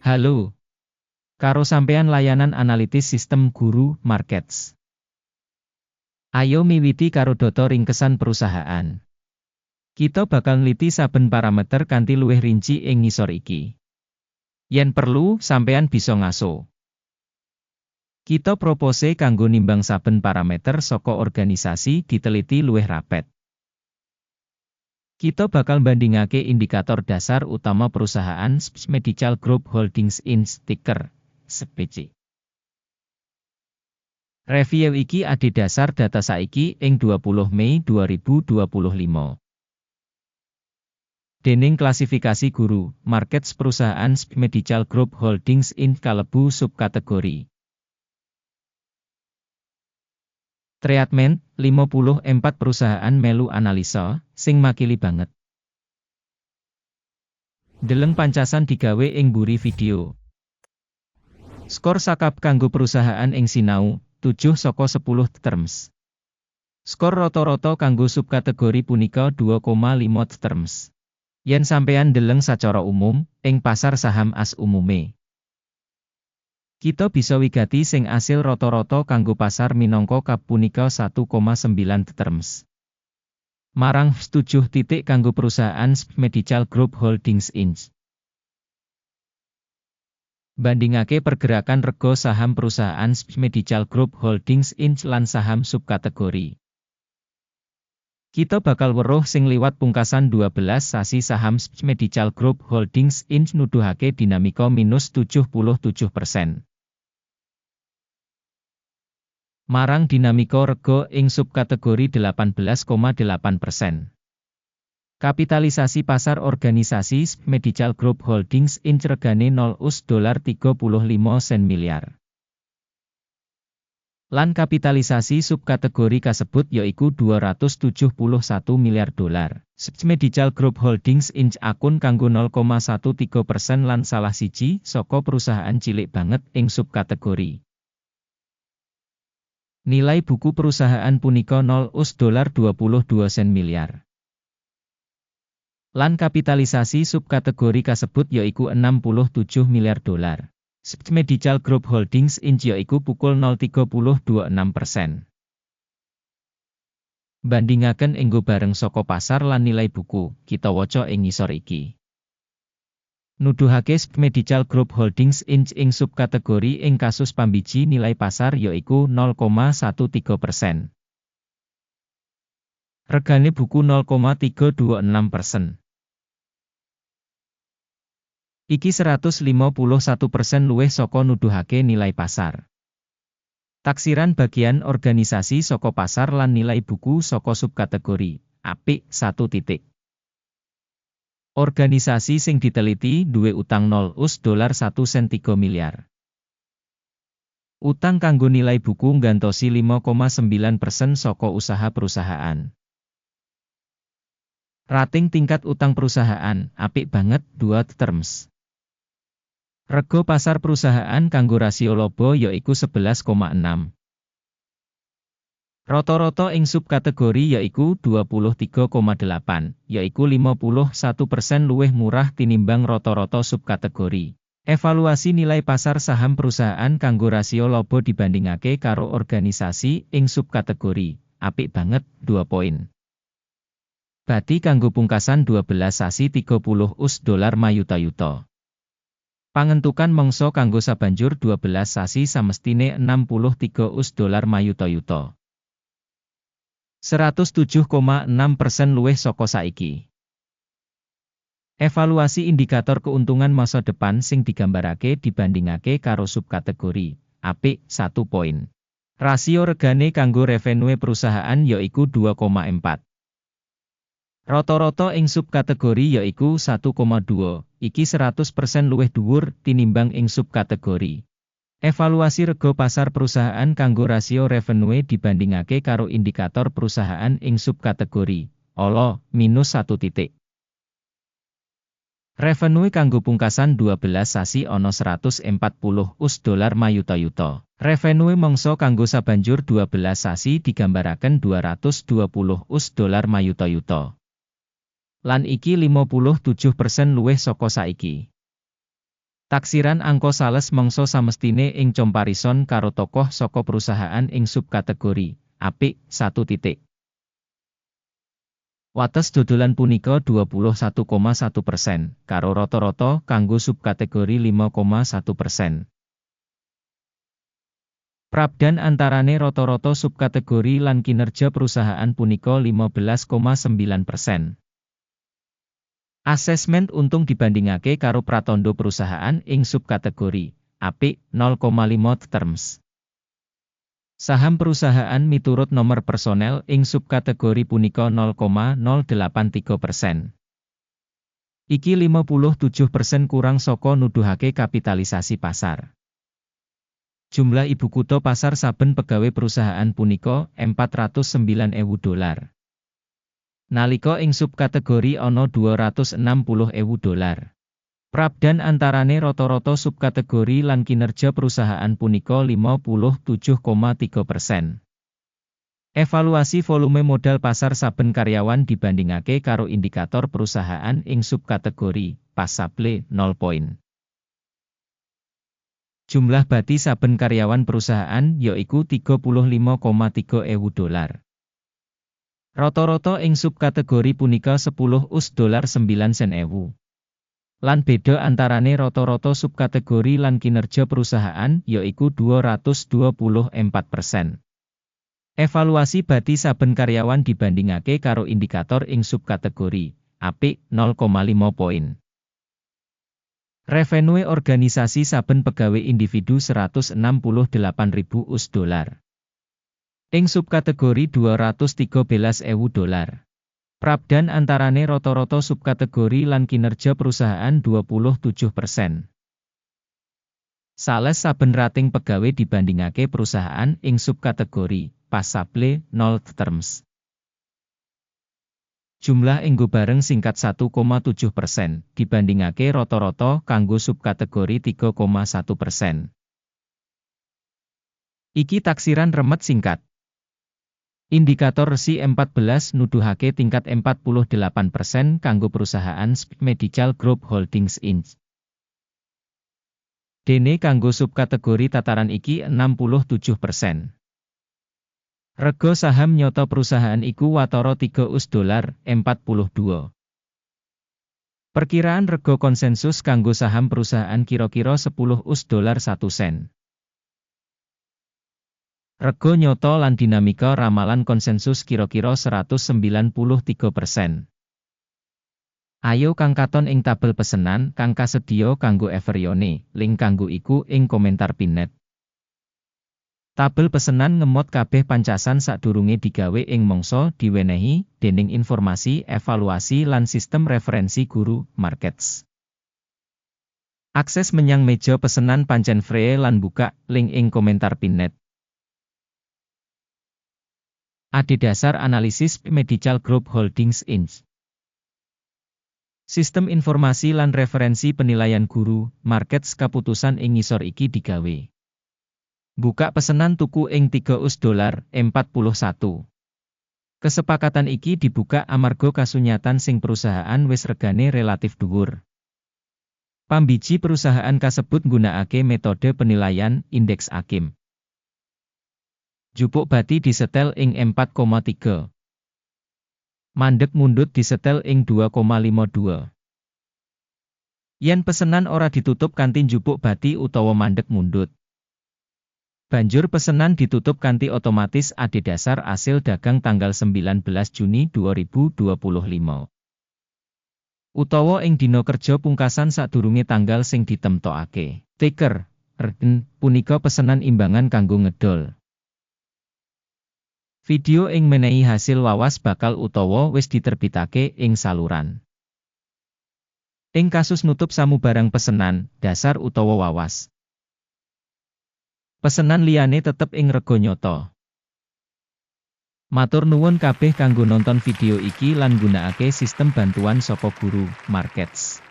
Halo, karo sampean layanan analitis sistem guru markets. Ayo miwiti karo data ringkesan perusahaan. Kita bakal nliti saben parameter kanthi luwih rinci ing ngisor iki. Yen perlu, sampean bisa ngaso. Kita propose kanggo nimbang saben parameter saka organisasi diteliti luwih rapet. Kita bakal bandingake indikator dasar utama perusahaan Spes Medical Group Holdings Inc. ticker SPC. Review iki adhedhasar data saiki ing 20 Mei 2025. Déning klasifikasi guru, markets perusahaan Spes Medical Group Holdings Inc. kalebu subkategori. Treatment, 54 perusahaan melu analisa, sing makili banget. Deleng pancasan digawe ing mburi video. Skor sakap kanggo perusahaan ing sinau, 7 saka 10 terms. Skor rata-rata kanggo subkategori punika 2,5 terms. Yen sampeyan deleng sacara umum, ing pasar saham as umume. Kita bisa wigati sing asil rata-rata kanggo pasar minangka kap punika 1,9 terms. Marang 7 titik kanggo perusahaan Spes Medical Group Holdings Inc. Bandingake pergerakan rega saham perusahaan Spes Medical Group Holdings Inc. lan saham subkategori. Kita bakal weruh sing liwat pungkasan 12 sasi saham Spes Medical Group Holdings Inc. nuduhake dinamika minus 77%. Marang dinamika rega ing subkategori 18,8%. Kapitalisasi pasar organisasi Spes Medical Group Holdings Inc. regane $35 sen miliar. Lan kapitalisasi subkategori kasebut yaiku $271 miliar. Spes Medical Group Holdings Inc. akun kanggo 0,13% lan salah siji saka perusahaan cilik banget ing subkategori. Nilai buku perusahaan punika $22 sen miliar. Lan kapitalisasi subkategori kasebut yaiku $67 miliar. Spes Medical Group Holdings Inc. yaiku pukul 0,326%. Bandingaken enggo bareng saka pasar lan nilai buku, kita waca ing ngisor iki. Nuduhake Spes Medical Group Holdings Inc. ing subkategori ing kasus pambiji nilai pasar yaiku 0,13%. Regane buku 0,326%. Iki 151% luwih saka nuduhake nilai pasar. Taksiran bagian organisasi saka pasar lan nilai buku saka subkategori, apik 1 titik. Organisasi sing diteliti duwe utang $1 sen 3 miliar. Utang kanggo nilai buku nggantosi 5,9% saka usaha perusahaan. Rating tingkat utang perusahaan, apik banget 2 terms. Rega pasar perusahaan kanggo rasio laba yaiku 11,6. Rata-rata ing subkategori yaiku 23,8, yaiku 51% luwih murah tinimbang rata-rata subkategori. Evaluasi nilai pasar saham perusahaan kanggo rasio laba dibandingake karo organisasi ing subkategori, apik banget 2 poin. Bati kanggo pungkasan 12 sasi $30 mayuta-yuta. Pangentukan mangsa kanggo sabanjur 12 sasi samestine $63 mayuta-yuta. 107,6% luwih saka saiki. Evaluasi indikator keuntungan masa depan sing digambarake dibandingake karo subkategori, apik 1 poin. Rasio regane kanggo revenue perusahaan yaiku 2,4. Rata-rata ing subkategori yaiku 1,2, iki 100% luwih dhuwur tinimbang ing subkategori. Evaluasi rega pasar perusahaan kanggo rasio revenue dibandingake karo indikator perusahaan ing subkategori, ala, minus 1 titik. Revenue kanggo pungkasan 12 sasi ana $140 mayuta-yuta. Revenue mangsa kanggo sabanjur 12 sasi digambaraken $220 mayuta-yuta. Lan iki 57% luwih saka saiki. Taksiran angka sales mangsa samestine ing comparison karo tokoh saka perusahaan ing subkategori apik 1 titik. Wates dodolan punika 21,1%, karo rata-rata kanggo subkategori 5,1%. Prabdan antarane rata-rata subkategori lan kinerja perusahaan punika 15,9%. Asesmen untung dibandingake karo pratandha perusahaan ing subkategori apik 0,5 terms. Saham perusahaan miturut nomor personel ing subkategori punika 0,083%. Iki 57% kurang saka nuduhake kapitalisasi pasar. Jumlah ibu kutha pasar saben pegawai perusahaan punika $409.000. Nalika ing subkategori ana $260.000. Prabdan antarane rata-rata subkategori lan kinerja perusahaan punika 57,3%. Evaluasi volume modal pasar saben karyawan dibandingake karo indikator perusahaan ing subkategori Passable 0 poin. Jumlah bati saben karyawan perusahaan yaiku $35,300. Rata-rata ing subkategori punika $10.09. Lan beda antarane rata-rata subkategori lan kinerja perusahaan yaiku 224%. Evaluasi bati saben karyawan dibandingake karo indikator ing subkategori apik 0,5 poin. Revenue organisasi saben pegawai individu $168.000. Ing subkategori $213.000. Prabdan antarane rata-rata subkategori lan kinerja perusahaan 27%. Sales saben rating pegawai dibandingake perusahaan ing subkategori Passable 0 terms. Jumlah enggo bareng singkat 1,7% dibandingake rata-rata kanggo subkategori 3,1%. Iki taksiran remet singkat. Indikator resi 14 nuduhake tingkat 48% kanggo perusahaan SP Medical Group Holdings Inc. Dene kanggo subkategori tataran iki 67%. Rega saham nyoto perusahaan iku watara $3.42. Perkiraan rega konsensus kanggo saham perusahaan kira-kira $10.01. Rega nyoto lan dinamika ramalan konsensus kira-kira 193%. Ayo kang katon ing tabel pesenan kang kasedhiya kanggo Everyone, link kanggo iku ing komentar pinned. Tabel pesenan ngemot kabeh pancasan sadurunge digawe ing mangsa diwenehi dening informasi evaluasi lan sistem referensi guru markets. Akses menyang meja pesenan pancen free lan buka link ing komentar pinned. Adhedhasar analisis Medical Group Holdings Inc. Sistem informasi lan referensi penilaian guru, markets kaputusan ing ngisor iki digawe. Buka pesenan tuku ing $3.41. Kesepakatan iki dibuka amarga kasunyatan sing perusahaan wis regane relatif dhuwur. Pambiji perusahaan kasebut nggunakake metode penilaian indeks AKIM. Jupuk bati disetel ing 4,3. Mandeg mundut disetel ing 2,52. Yen pesenan ora ditutup kanthi jupuk bati utawa mandeg mundut, banjur pesenan ditutup kanthi otomatis adhedhasar asil dagang tanggal 19 Juni 2025. Utawa ing dina kerja pungkasan sadurunge tanggal sing ditemtokake. Ticker, RDN, punika pesenan imbangan kanggo ngedol. Video ing menehi hasil wawas bakal utawa wis diterbitake ing saluran. Ing kasus nutup samubarang pesenan, dasar utawa wawas. Pesenan liyane tetep ing rega nyata. Matur nuwun kabeh kanggo nonton video iki lan gunakake sistem bantuan saka Guru Markets.